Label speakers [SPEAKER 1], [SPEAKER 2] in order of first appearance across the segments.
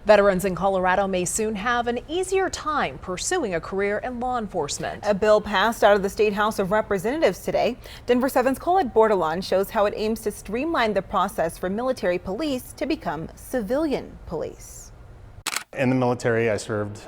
[SPEAKER 1] Veterans in Colorado may soon have an easier time pursuing a career in law enforcement.
[SPEAKER 2] A bill passed out of the State House of Representatives today. Denver 7's Colette Bordelon shows how it aims to streamline the process for military police to become civilian police.
[SPEAKER 3] In the military, I served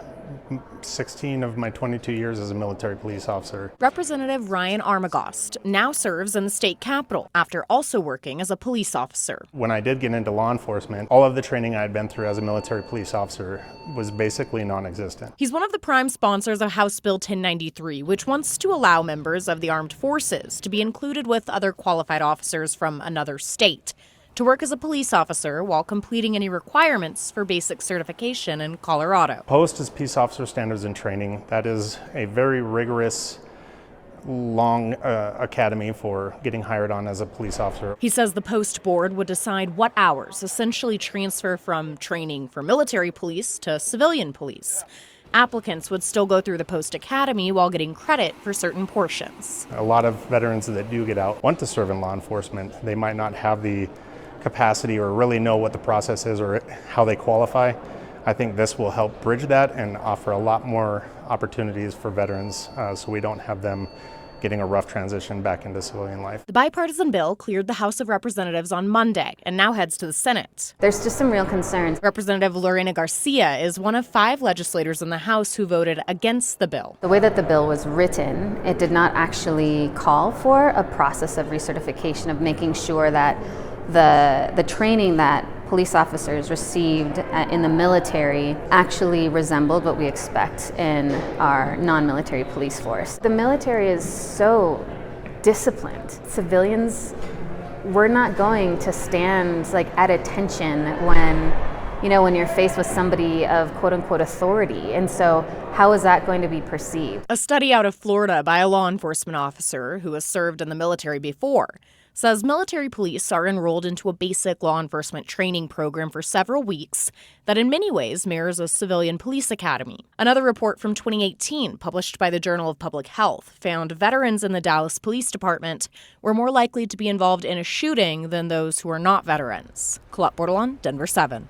[SPEAKER 3] 16 of my 22 years as a military police officer.
[SPEAKER 4] Representative Ryan Armagost now serves in the state capitol after also working as a police officer.
[SPEAKER 3] When I did get into law enforcement, all of the training I had been through as a military police officer was basically non-existent.
[SPEAKER 4] He's one of the prime sponsors of House Bill 1093, which wants to allow members of the armed forces to be included with other qualified officers from another state to work as a police officer while completing any requirements for basic certification in Colorado.
[SPEAKER 3] POST is Peace Officer Standards and Training. That is a very rigorous, long academy for getting hired on as a police officer.
[SPEAKER 4] He says the POST board would decide what hours essentially transfer from training for military police to civilian police. Applicants would still go through the POST Academy while getting credit for certain portions.
[SPEAKER 3] A lot of veterans that do get out want to serve in law enforcement. They might not have the capacity or really know what the process is or how they qualify. I think this will help bridge that and offer a lot more opportunities for veterans so we don't have them getting a rough transition back into civilian life.
[SPEAKER 4] The bipartisan bill cleared the House of Representatives on Monday and now heads to the Senate.
[SPEAKER 5] There's just some real concerns.
[SPEAKER 4] Representative Lorena Garcia is one of 5 legislators in the House who voted against the bill.
[SPEAKER 5] The way that the bill was written, it did not actually call for a process of recertification, of making sure that the training that police officers received in the military actually resembled what we expect in our non-military police force. The military is so disciplined. Civilians, we're not going to stand at attention when you're faced with somebody of quote-unquote authority. And so how is that going to be perceived?
[SPEAKER 4] A study out of Florida by a law enforcement officer who has served in the military before says military police are enrolled into a basic law enforcement training program for several weeks that in many ways mirrors a civilian police academy. Another report from 2018, published by the Journal of Public Health, found veterans in the Dallas Police Department were more likely to be involved in a shooting than those who are not veterans. Colette Bordelon, Denver 7.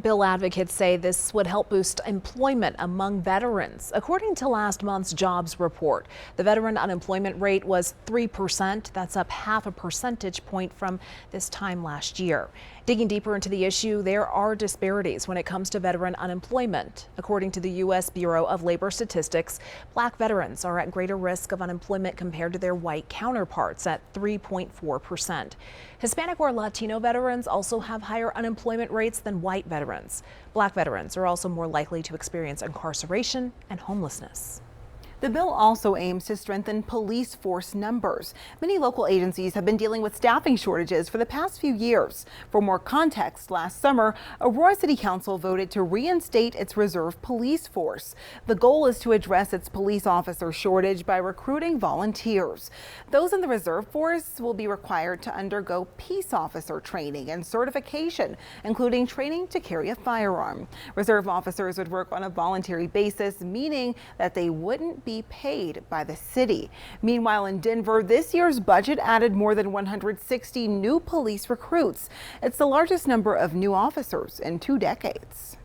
[SPEAKER 1] Bill advocates say this would help boost employment among veterans. According to last month's jobs report, the veteran unemployment rate was 3%. That's up half a percentage point from this time last year. Digging deeper into the issue, there are disparities when it comes to veteran unemployment. According to the U.S. Bureau of Labor Statistics, Black veterans are at greater risk of unemployment compared to their white counterparts at 3.4%. Hispanic or Latino veterans also have higher unemployment rates than white veterans. Black veterans are also more likely to experience incarceration and homelessness.
[SPEAKER 2] The bill also aims to strengthen police force numbers. Many local agencies have been dealing with staffing shortages for the past few years. For more context, last summer, Aurora City Council voted to reinstate its reserve police force. The goal is to address its police officer shortage by recruiting volunteers. Those in the reserve force will be required to undergo peace officer training and certification, including training to carry a firearm. Reserve officers would work on a voluntary basis, meaning that they wouldn't be paid by the city. Meanwhile, in Denver, this year's budget added more than 160 new police recruits. It's the largest number of new officers in 2 decades.